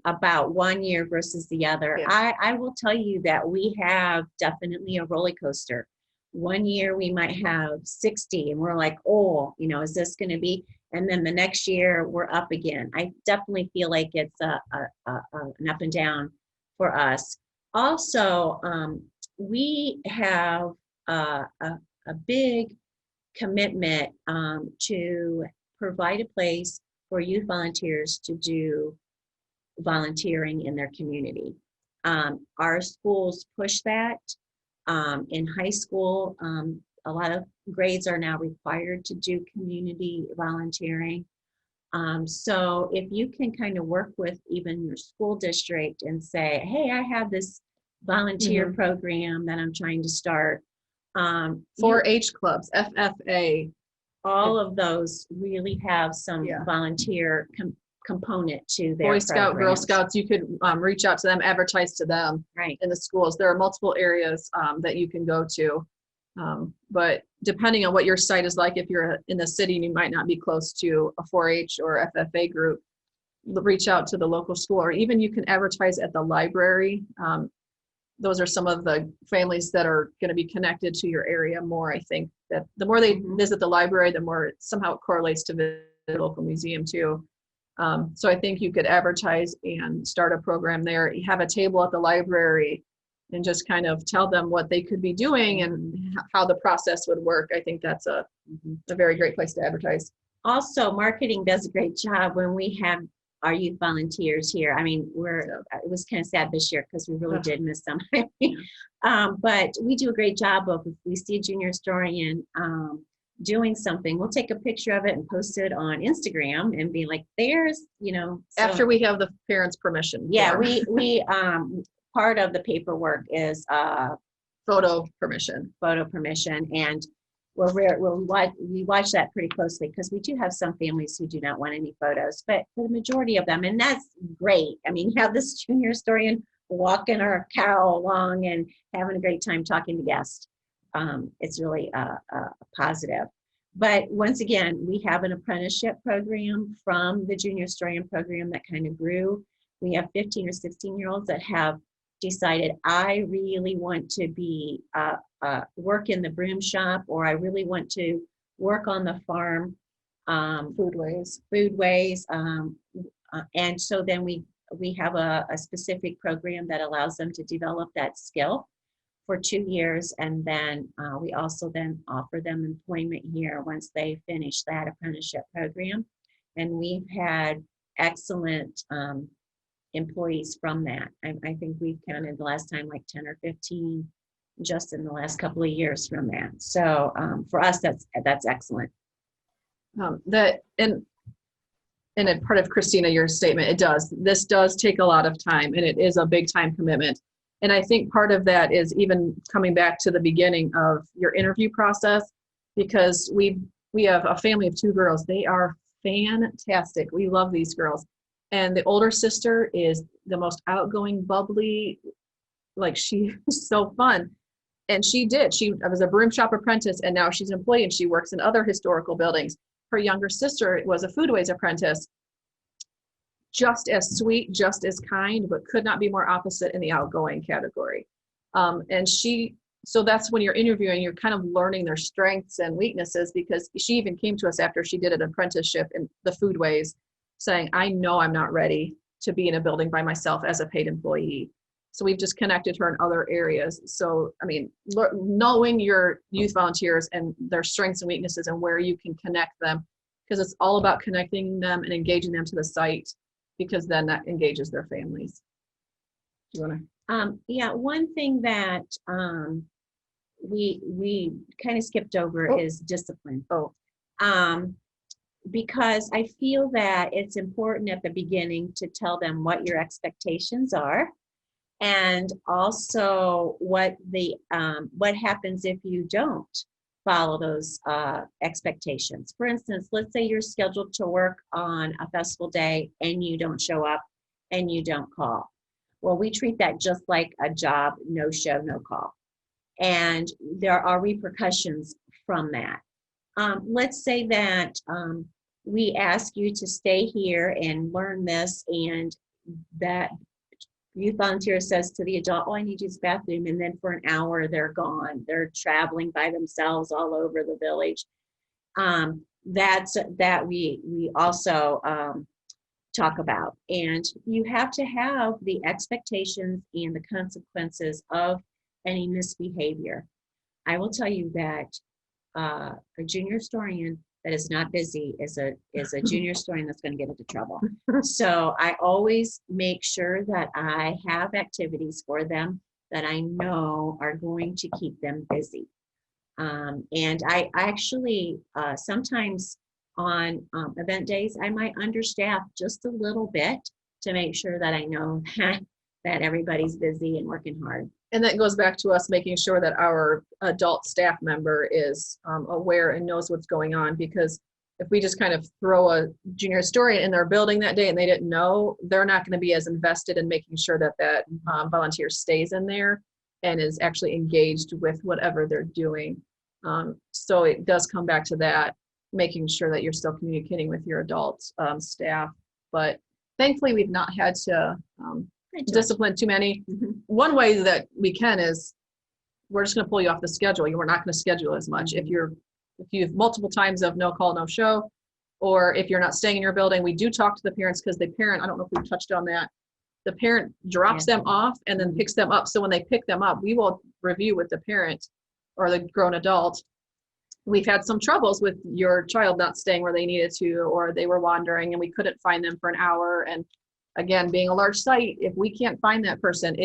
C: about 1 year versus the other.
B: Yeah.
C: I will tell you that we have definitely a roller coaster. 1 year we might have 60 and we're like, oh, is this going to be? And then the next year we're up again. I definitely feel like it's an up and down for us. Also, we have a big commitment to provide a place for youth volunteers to do volunteering in their community. Our schools push that. In high school, a lot of grades are now required to do community volunteering. So if you can kind of work with even your school district and say, hey, I have this volunteer program that I'm trying to start.
B: 4-H clubs, FFA.
C: All of those really have some volunteer component to their
B: Boy Scout, Girl
C: programs.
B: Scouts, you could reach out to them, advertise to them in the schools. There are multiple areas that you can go to. But depending on what your site is like, if you're in the city and you might not be close to a 4-H or FFA group, reach out to the local school, or even you can advertise at the library. Those are some of the families that are going to be connected to your area more. I think that the more they visit the library, the more somehow it correlates to the local museum too. So I think you could advertise and start a program there. You have a table at the library and just kind of tell them what they could be doing and how the process would work. I think that's a very great place to advertise.
C: Also, marketing does a great job when we have our youth volunteers here. I mean, it was kind of sad this year because we really did miss some. But we do a great job of, if we see a junior historian doing something, we'll take a picture of it and post it on Instagram and be like, there's,
B: after we have the parents' permission.
C: Yeah, we part of the paperwork is
B: photo permission.
C: And we watch that pretty closely because we do have some families who do not want any photos, but for the majority of them, and that's great. I mean, have this junior historian walking our cow along and having a great time talking to guests. It's really a positive. But once again, we have an apprenticeship program from the junior historian program that kind of grew. We have 15 or 16-year-olds that have decided, I really want to be work in the broom shop, or I really want to work on the farm, foodways. And so then we have a specific program that allows them to develop that skill for 2 years, and then we also then offer them employment here once they finish that apprenticeship program. And we've had excellent employees from that. I think we've counted the last time like 10 or 15 just in the last couple of years from that. So for us, that's excellent.
B: And a part of Christina, your statement, this does take a lot of time, and it is a big time commitment. And I think part of that is even coming back to the beginning of your interview process, because we have a family of 2 girls. They are fantastic. We love these girls. And the older sister is the most outgoing, bubbly, like she was so fun. And she was a broom shop apprentice, and now she's an employee and she works in other historical buildings. Her younger sister was a foodways apprentice, just as sweet, just as kind, but could not be more opposite in the outgoing category. So that's when you're interviewing, you're kind of learning their strengths and weaknesses, because she even came to us after she did an apprenticeship in the foodways saying, I know I'm not ready to be in a building by myself as a paid employee. So we've just connected her in other areas. So, I mean, knowing your youth volunteers and their strengths and weaknesses and where you can connect them, because it's all about connecting them and engaging them to the site, because then that engages their families. Do you want to?
C: Yeah, one thing that we kind of skipped over is discipline. Because I feel that it's important at the beginning to tell them what your expectations are, and also what happens if you don't follow those expectations. For instance, let's say you're scheduled to work on a festival day and you don't show up and you don't call. Well, we treat that just like a job, no show, no call. And there are repercussions from that. Let's say that we ask you to stay here and learn this, and that youth volunteer says to the adult, oh, I need to use the bathroom, and then for an hour they're gone. They're traveling by themselves all over the village. That we also talk about. And you have to have the expectations and the consequences of any misbehavior. I will tell you that a junior historian that is not busy is a junior historian that's going to get into trouble. So I always make sure that I have activities for them that I know are going to keep them busy. And I actually sometimes on event days, I might understaff just a little bit to make sure that I know that everybody's busy and working hard.
B: And that goes back to us making sure that our adult staff member is aware and knows what's going on, because if we just kind of throw a junior historian in their building that day and they didn't know, they're not going to be as invested in making sure that volunteer stays in there and is actually engaged with whatever they're doing. So it does come back to that, making sure that you're still communicating with your adult staff. But thankfully, we've not had to discipline too many.
C: Mm-hmm.
B: One way that we can is we're just going to pull you off the schedule. We're not going to schedule as much.
C: Mm-hmm.
B: If you have multiple times of no call, no show, or if you're not staying in your building, we do talk to the parents, because the parent, I don't know if we've touched on that, the parent drops them off and then picks them up. So when they pick them up, we will review with the parent or the grown adult. We've had some troubles with your child not staying where they needed to, or they were wandering and we couldn't find them for an hour. And again, being a large site, if we can't find that person,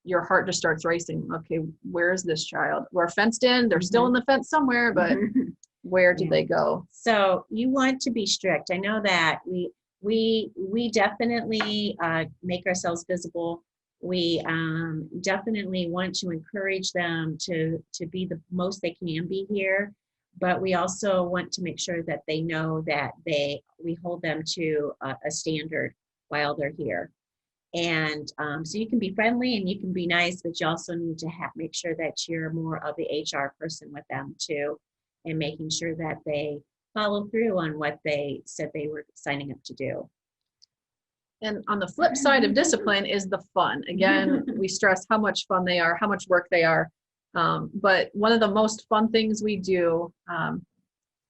B: your heart just starts racing. Okay, where is this child? We're fenced in. They're still in the fence somewhere, but where did they go?
C: So you want to be strict. I know that we definitely make ourselves visible. We definitely want to encourage them to be the most they can be here, but we also want to make sure that they know that we hold them to a standard while they're here. And so you can be friendly and you can be nice, but you also need to make sure that you're more of the HR person with them too, and making sure that they follow through on what they said they were signing up to do.
B: And on the flip side of discipline is the fun. Again, we stress how much fun they are, how much work they are. But one of the most fun things we do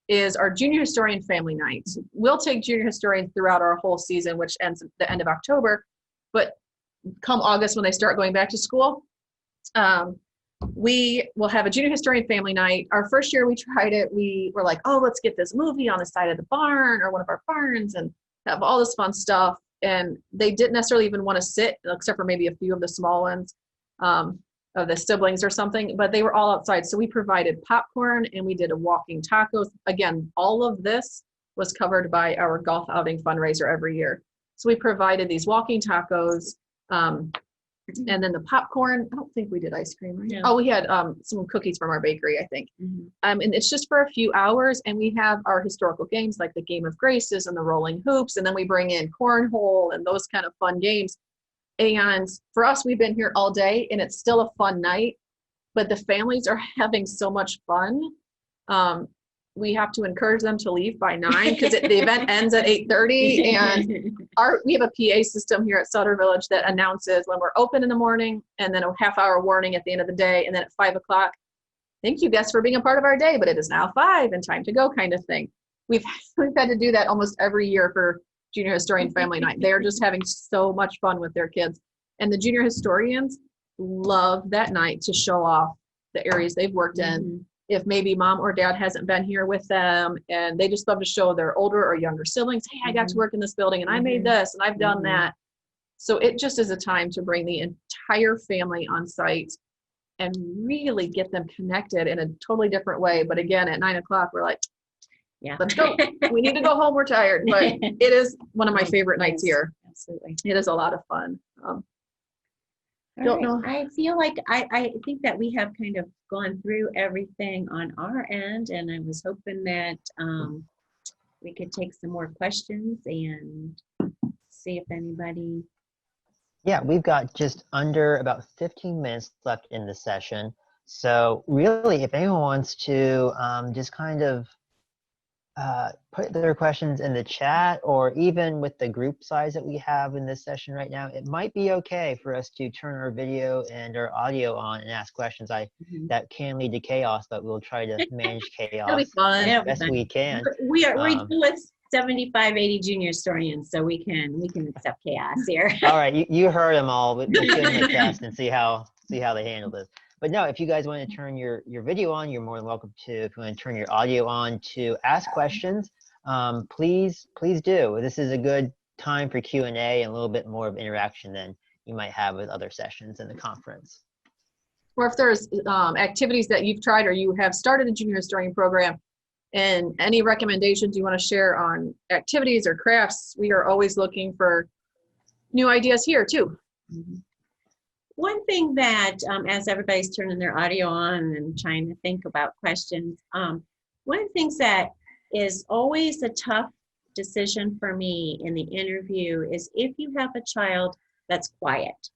B: is our junior historian family nights. We'll take junior historians throughout our whole season, which ends at the end of October. But come August, when they start going back to school, we will have a junior historian family night. Our first year we tried it, we were like, oh, let's get this movie on the side of the barn or one of our barns and have all this fun stuff. And they didn't necessarily even want to sit, except for maybe a few of the small ones, of the siblings or something, but they were all outside. So we provided popcorn and we did a walking tacos. Again, all of this was covered by our golf outing fundraiser every year. So we provided these walking tacos. And then the popcorn, I don't think we did ice cream, right?
C: No.
B: Oh, we had some cookies from our bakery, I think.
C: Mhm.
B: And it's just for a few hours, and we have our historical games like the Game of Graces and the Rolling Hoops, and then we bring in cornhole and those kind of fun games. And for us, we've been here all day, and it's still a fun night, but the families are having so much fun. We have to encourage them to leave by 9 because the event ends at 8:30, and we have a PA system here at Sauder Village that announces when we're open in the morning, and then a half-hour warning at the end of the day, and then at 5 o'clock, thank you guests for being a part of our day, but it is now 5 and time to go, kind of thing. We've had to do that almost every year for Junior Historian Family Night. They're just having so much fun with their kids, and the junior historians love that night to show off the areas they've worked in. If maybe mom or dad hasn't been here with them, and they just love to show their older or younger siblings, hey, I got to work in this building and I made this and I've done that. So it just is a time to bring the entire family on site and really get them connected in a totally different way. But again, at 9 o'clock, we're like,
C: Yeah.
B: let's go. We need to go home. We're tired. But it is one of my favorite nights here.
C: Absolutely.
B: It is a lot of fun.
C: All
B: Don't
C: right.
B: know.
C: I feel like I think that we have kind of gone through everything on our end, and I was hoping that we could take some more questions and see if anybody.
A: Yeah, we've got just under about 15 minutes left in the session. So really, if anyone wants to just kind of put their questions in the chat, or even with the group size that we have in this session right now, it might be okay for us to turn our video and our audio on and ask questions. That can lead to chaos, but we'll try to manage
B: It'll be
A: chaos
B: fun.
C: Yeah,
A: as best we can.
C: We're with 75, 80 junior historians, so we can accept chaos here.
A: All right, you heard them all. We'll give them a test and see how they handle this. But no, if you guys want to turn your video on, you're more than welcome to. If you want to turn your audio on to ask questions, please do. This is a good time for Q&A and a little bit more of interaction than you might have with other sessions in the conference.
B: Or if there's activities that you've tried or you have started a junior historian program, and any recommendations you want to share on activities or crafts, we are always looking for new ideas here too.
C: One thing that, as everybody's turning their audio on and trying to think about questions, one of the things that is always a tough decision for me in the interview is if you have a child that's quiet.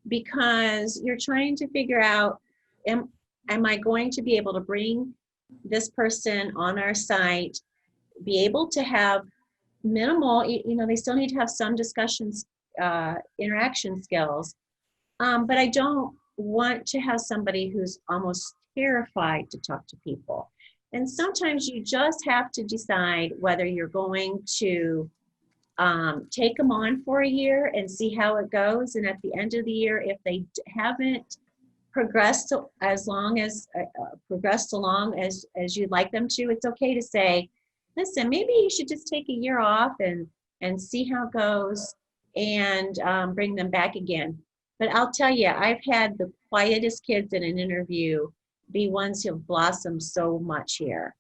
C: Because you're trying to figure out, am I going to be able to bring this person on our site, be able to have minimal, they still need to have some discussions, interaction skills, but I don't want to have somebody who's almost terrified to talk to people. And sometimes you just have to decide whether you're going to take them on for a year and see how it goes, and at the end of the year, if they haven't progressed along as you'd like them to, it's okay to say, listen, maybe you should just take a year off and see how it goes, and bring them back again. But I'll tell you, I've had the quietest kids in an interview be ones who have blossomed so much here,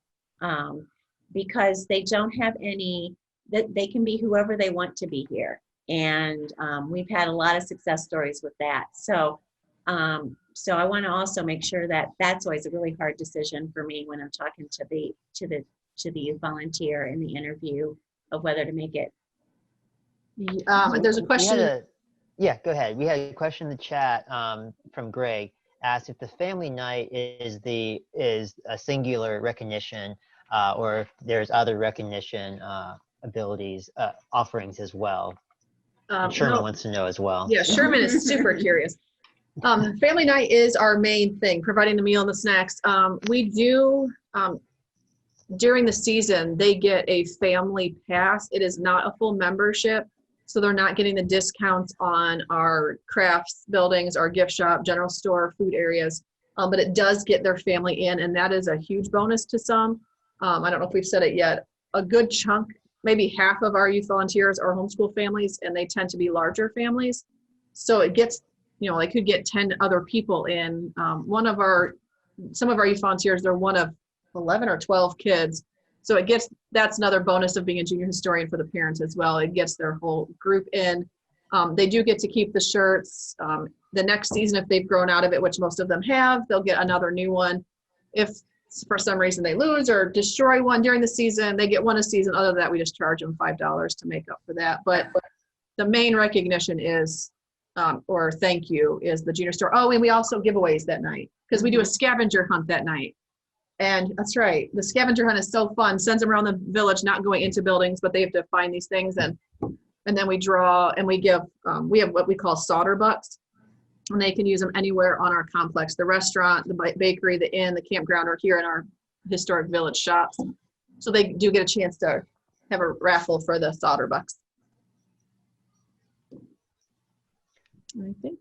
C: because they don't have any, that they can be whoever they want to be here. And we've had a lot of success stories with that. So I want to also make sure that that's always a really hard decision for me when I'm talking to the youth volunteer in the interview of whether to make it.
B: There's a question.
A: Yeah, go ahead. We had a question in the chat from Greg, asked if the family night is a singular recognition, or if there's other recognition abilities, offerings as well. Sherman wants to know as well.
B: Yeah, Sherman is super curious. Family night is our main thing, providing the meal and the snacks. We do, during the season, they get a family pass. It is not a full membership, so they're not getting the discounts on our crafts buildings, our gift shop, general store, food areas, but it does get their family in, and that is a huge bonus to some. I don't know if we've said it yet. A good chunk, maybe half of our youth volunteers are homeschool families, and they tend to be larger families. So it gets, they could get 10 other people in. Some of our youth volunteers, they're one of 11 or 12 kids. So that's another bonus of being a junior historian for the parents as well. It gets their whole group in. They do get to keep the shirts. The next season, if they've grown out of it, which most of them have, they'll get another new one. If for some reason they lose or destroy one during the season, they get one a season. Other than that, we just charge them $5 to make up for that. But the main recognition is, or thank you, is the junior store. Oh, and we also giveaways that night because we do a scavenger hunt that night. And that's right. The scavenger hunt is so fun. Sends them around the village, not going into buildings, but they have to find these things. And then we draw and we give, we have what we call Sauder bucks. And they can use them anywhere on our complex, the restaurant, the bakery, the inn, the campground, or here in our historic village shops. So they do get a chance to have a raffle for the Sauder bucks. I think.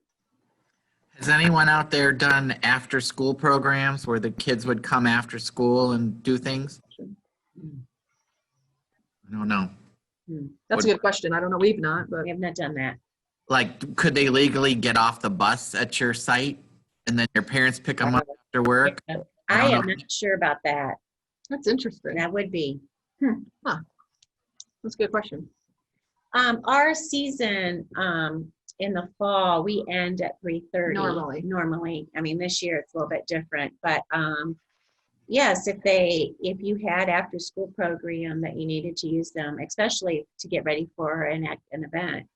D: Has anyone out there done after school programs where the kids would come after school and do things? I don't know.
B: That's a good question. I don't know. We've not, but
C: We have not done that.
D: Like, could they legally get off the bus at your site and then your parents pick them up after work?
C: I am not sure about that.
B: that's interesting.
C: That would be.
B: That's a good question.
C: Our season in the fall, we end at 3:30. Normally. I mean, this year it's a little bit different, but yes, if you had after school program that you needed to use them, especially to get ready for an event.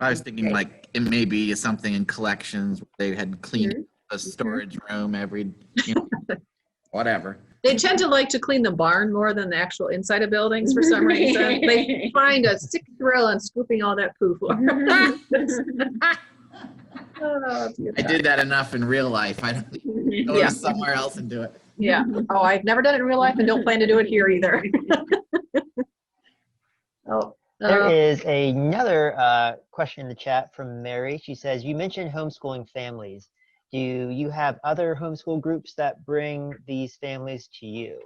D: I was thinking like it may be something in collections where they had cleaned a storage room every, whatever.
B: They tend to like to clean the barn more than the actual inside of buildings for some reason. They find a sick thrill in scooping all that poo.
D: I did that enough in real life. I don't go somewhere else and do it.
B: Yeah. Oh, I've never done it in real life and don't plan to do it here either.
A: There is another question in the chat from Mary. She says, you mentioned homeschooling families. Do you have other homeschool groups that bring these families to you?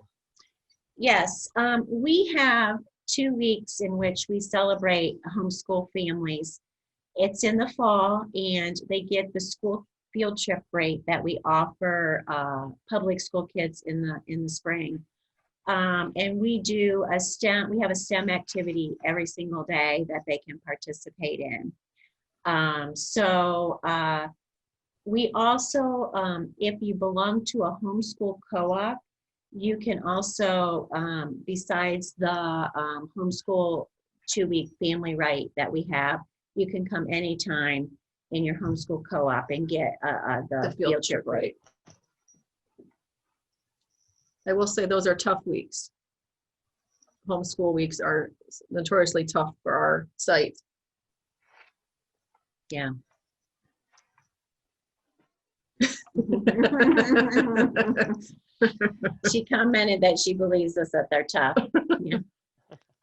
C: Yes, we have 2 weeks in which we celebrate homeschool families. It's in the fall, and they get the school field trip rate that we offer public school kids in the spring. And we do we have a STEM activity every single day that they can participate in. We also, if you belong to a homeschool co-op, you can also, besides the homeschool 2-week family right that we have, you can come anytime in your homeschool co-op and get the field trip rate.
B: I will say those are tough weeks. Homeschool weeks are notoriously tough for our site.
C: Yeah. She commented that she believes us that they're tough. Yeah.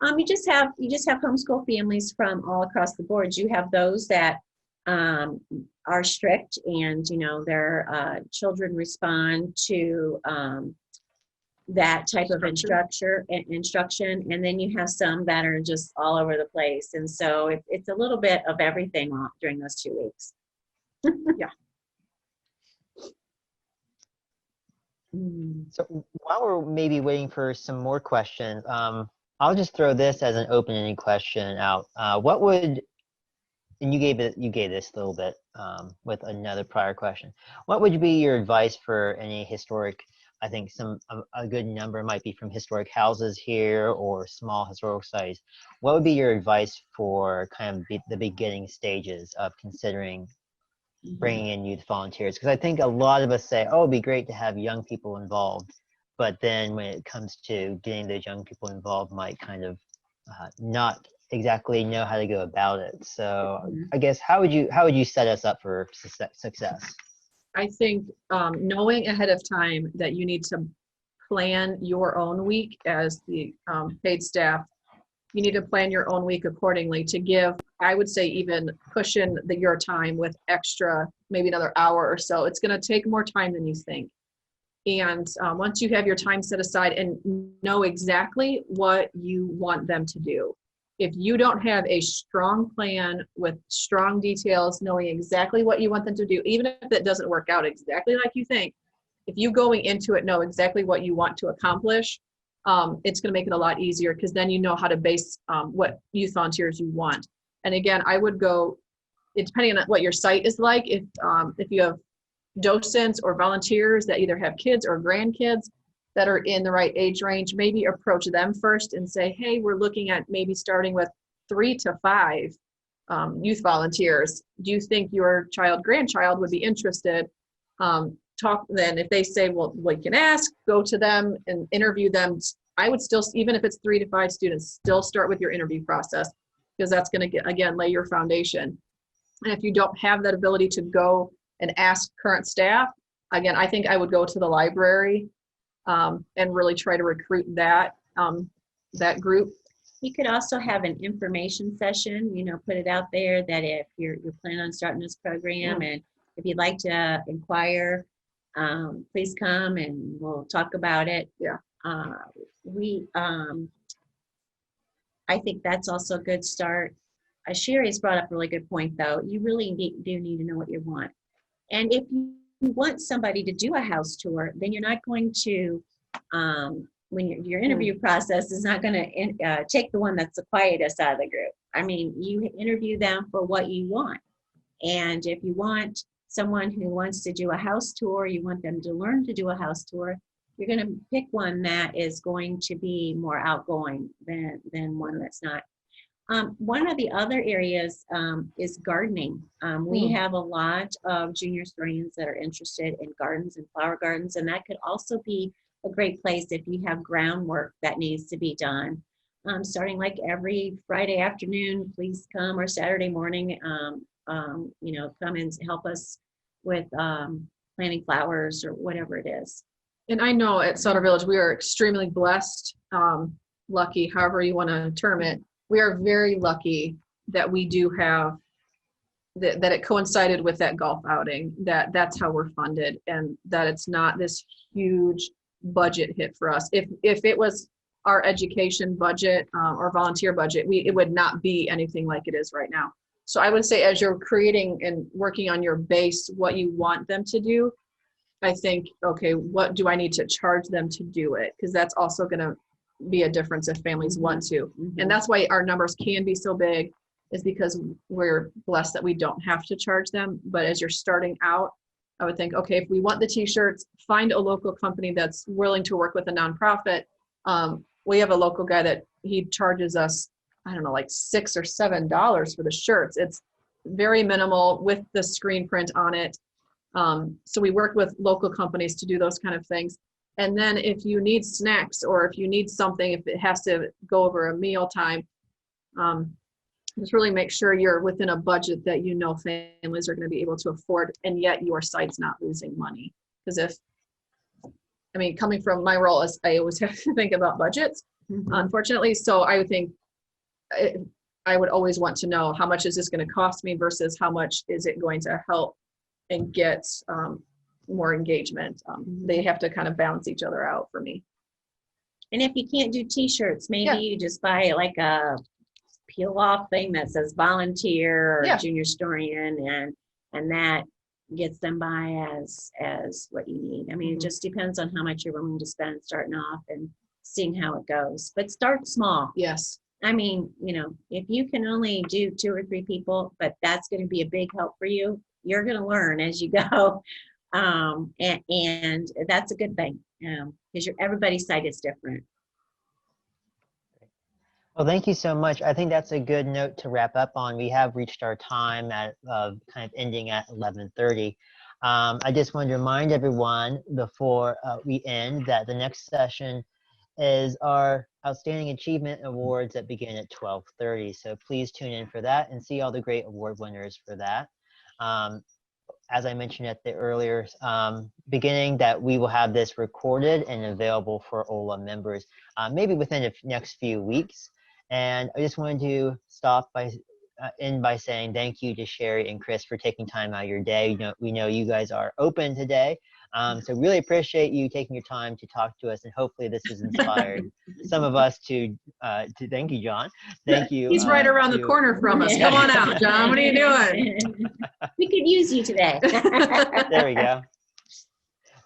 C: You just have homeschool families from all across the board. You have those that are strict, and their children respond to that type of instruction, and then you have some that are just all over the place. And so it's a little bit of everything during those 2 weeks.
B: Yeah.
A: So while we're maybe waiting for some more questions, I'll just throw this as an open-ended question out. What would, and you gave this a little bit with another prior question, what would be your advice for any historic, I think a good number might be from historic houses here or small historical sites. What would be your advice for kind of the beginning stages of considering bringing in youth volunteers? Because I think a lot of us say, oh, it'd be great to have young people involved. But then when it comes to getting those young people involved, might kind of not exactly know how to go about it. So I guess how would you set us up for success?
B: I think knowing ahead of time that you need to plan your own week as the paid staff, you need to plan your own week accordingly to give, I would say, even push in your time with extra, maybe another hour or so. It's going to take more time than you think. And once you have your time set aside and know exactly what you want them to do, if you don't have a strong plan with strong details, knowing exactly what you want them to do, even if it doesn't work out exactly like you think, if you going into it know exactly what you want to accomplish, it's going to make it a lot easier, because then you know how to base what youth volunteers you want. And again, I would go depending on what your site is like, if you have docents or volunteers that either have kids or grandkids that are in the right age range, maybe approach them first and say, hey, we're looking at maybe starting with 3 to 5 youth volunteers. Do you think your grandchild would be interested? Then if they say, well, we can ask, go to them and interview them. I would still, even if it's 3 to 5 students, still start with your interview process, because that's going to, again, lay your foundation. And if you don't have that ability to go and ask current staff, again, I think I would go to the library and really try to recruit that group.
C: You could also have an information session, put it out there that if you're planning on starting this program, and if you'd like to inquire, please come and we'll talk about it.
B: Yeah.
C: I think that's also a good start. Sheri's brought up a really good point, though. You really do need to know what you want. And if you want somebody to do a house tour, then you're not going to, when your interview process is not going to take the one that's the quietest out of the group. I mean, you interview them for what you want. And if you want someone who wants to do a house tour, you want them to learn to do a house tour, you're going to pick one that is going to be more outgoing than one that's not. One of the other areas is gardening. We have a lot of junior historians that are interested in gardens and flower gardens, and that could also be a great place if you have groundwork that needs to be done. Starting like every Friday afternoon, please come, or Saturday morning, come and help us with planting flowers or whatever it is.
B: And I know at Sauder Village, we are extremely blessed, lucky, however you want to term it. We are very lucky that we do have that it coincided with that golf outing, that's how we're funded, and that it's not this huge budget hit for us. If it was our education budget or volunteer budget, it would not be anything like it is right now. So I would say, as you're creating and working on your base, what you want them to do, I think, okay, what do I need to charge them to do it? Because that's also going to be a difference if families want to. And that's why our numbers can be so big, is because we're blessed that we don't have to charge them. But as you're starting out, I would think, okay, if we want the t-shirts, find a local company that's willing to work with a nonprofit. We have a local guy that he charges us, I don't know, like $6 or $7 for the shirts. It's very minimal with the screen print on it. So we work with local companies to do those kind of things. And then if you need snacks, or if you need something, if it has to go over a meal time, just really make sure you're within a budget that families are going to be able to afford, and yet your site's not losing money. Because coming from my role, as I always have to think about budgets, unfortunately. So I would think I would always want to know, how much is this going to cost me versus how much is it going to help and get more engagement. They have to kind of balance each other out for me.
C: And if you can't do t-shirts, maybe you just buy like a peel off thing that says volunteer or junior historian, and that gets them by as what you need. It just depends on how much you're willing to spend starting off and seeing how it goes. But start small.
B: Yes.
C: If you can only do 2 or 3 people, but that's going to be a big help for you, you're going to learn as you go. And that's a good thing, because everybody's site is different.
A: Well, thank you so much. I think that's a good note to wrap up on. We have reached our time at kind of ending at 11:30. I just wanted to remind everyone before we end that the next session is our Outstanding Achievement Awards that begin at 12:30. So please tune in for that and see all the great award winners for that. As I mentioned at the earlier beginning, that we will have this recorded and available for OLA members maybe within the next few weeks. And I just wanted to end by saying thank you to Sheri and Chris for taking time out of your day. We know you guys are open today. So really appreciate you taking your time to talk to us, and hopefully this has inspired some of us to thank you, John. Thank you.
B: He's right around the corner from us. Come on out, John. What are you doing?
C: We could use you today.
A: There we go.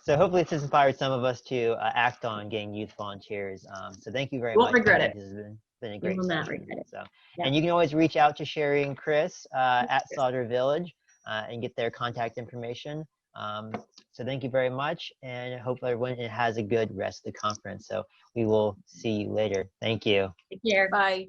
A: So hopefully this has inspired some of us to act on getting youth volunteers. So thank you very
B: Won't
A: much.
B: regret
A: I
B: it.
A: think this has been a
C: You
A: great
C: will not
A: session.
C: regret it.
A: So,
C: Yeah.
A: and you can always reach out to Sheri and Chris at Sauder Village and get their contact information. So thank you very much, and I hope everyone has a good rest of the conference. So we will see you later. Thank you.
C: Take care.
B: Bye.